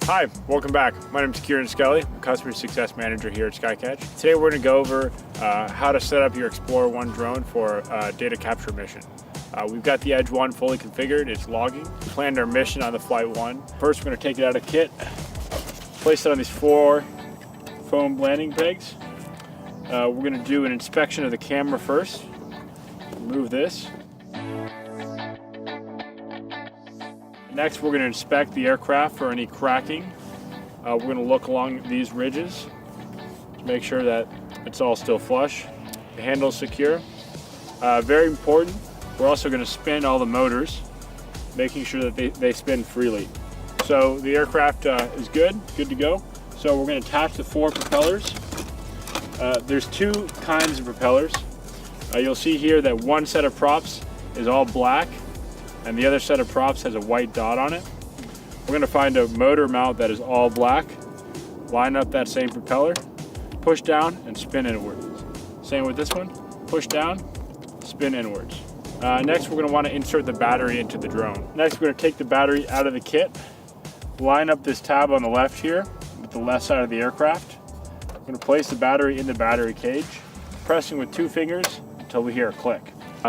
Hi, welcome back. My name is Kieran, I'm Customer Success Manager here at Skycatch. Today we're going to go over how to set up your Explorer1 drone for a data capture mission. We've got the Edge 1 fully configured, it's logging. We planned our mission on the Flight 1. First we're going to take it out of kit, place it on these 4 foam landing pegs. We're going to do an inspection of the camera first. Remove this. Next, we're going to inspect the aircraft for any cracking. We're going to look along these ridges to make sure that it's all still flush. The handle's secure. Very important, we're also going to spin all the motors, making sure that they spin freely. So the aircraft is good to go. So we're going to attach the 4 propellers. There's 2 kinds of propellers. You'll see here that one set of props is all black, and the other set of props has a white dot on it. We're going to find a motor mount that is all black, line up that same propeller, push down and spin inwards. Same with this one, push down, spin inwards. Next we're going to want to insert the battery into the drone. Next we're going to take the battery out of the kit, line up this tab on the left here with the left side of the aircraft. We're going to place the battery in the battery cage, pressing with 2 fingers until we hear a click.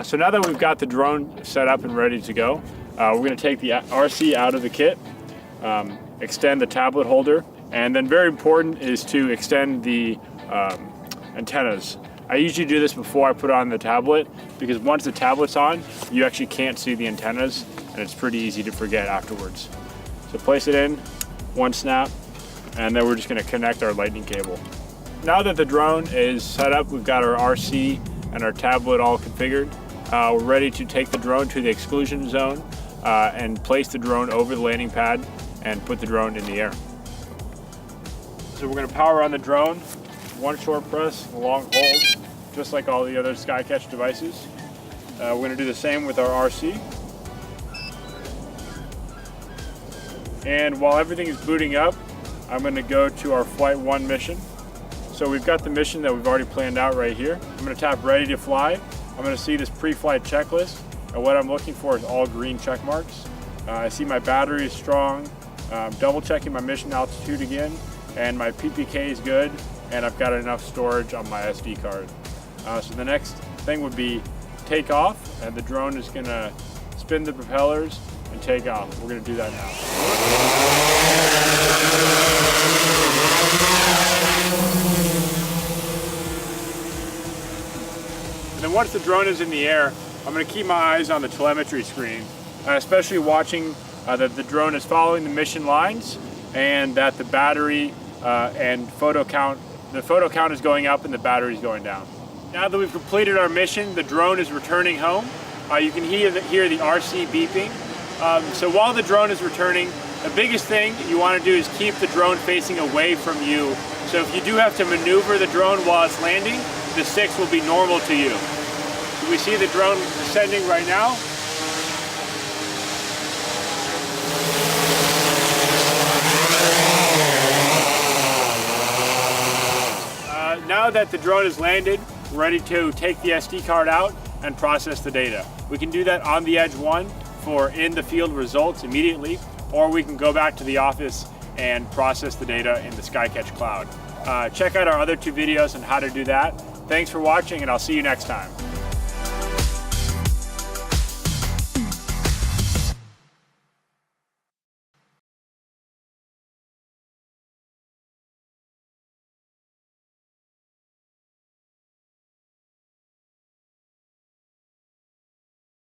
So now that we've got the drone set up and ready to go, we're going to take the RC out of the kit, extend the tablet holder, and then very important is to extend the antennas. I usually do this before I put on the tablet because once the tablet's on, you actually can't see the antennas and it's pretty easy to forget afterwards. So place it in, 1 snap, and then we're just going to connect our lightning cable. Now that the drone is set up, we've got our RC and our tablet all configured. We're ready to take the drone to the exclusion zone and place the drone over the landing pad and put the drone in the air. So we're going to power on the drone, 1 short press, a long hold, just like all the other Skycatch devices. We're going to do the same with our RC. And while everything is booting up, I'm going to go to our Flight 1 mission. So we've got the mission that we've already planned out right here. I'm going to tap ready to fly. I'm going to see this pre-flight checklist, and what I'm looking for is all green check marks. I see my battery is strong. Double checking my mission altitude again, and my PPK is good, and I've got enough storage on my SD card. So the next thing would be take off, and the drone is going to spin the propellers and take off. We're going to do that now. And then once the drone is in the air, I'm going to keep my eyes on the telemetry screen, especially watching that the drone is following the mission lines and that the battery and photo count is going up and the battery is going down. Now that we've completed our mission, the drone is returning home. You can hear the RC beeping. So while the drone is returning, the biggest thing you want to do is keep the drone facing away from you. So if you do have to maneuver the drone while it's landing, the 6 will be normal to you. So we see the drone descending right now. Now that the drone is landed, we're ready to take the SD card out and process the data. We can do that on the Edge 1 for in-the-field results immediately, or we can go back to the office and process the data in the Skycatch cloud. Check out our other 2 videos on how to do that. Thanks for watching, and I'll see you next time.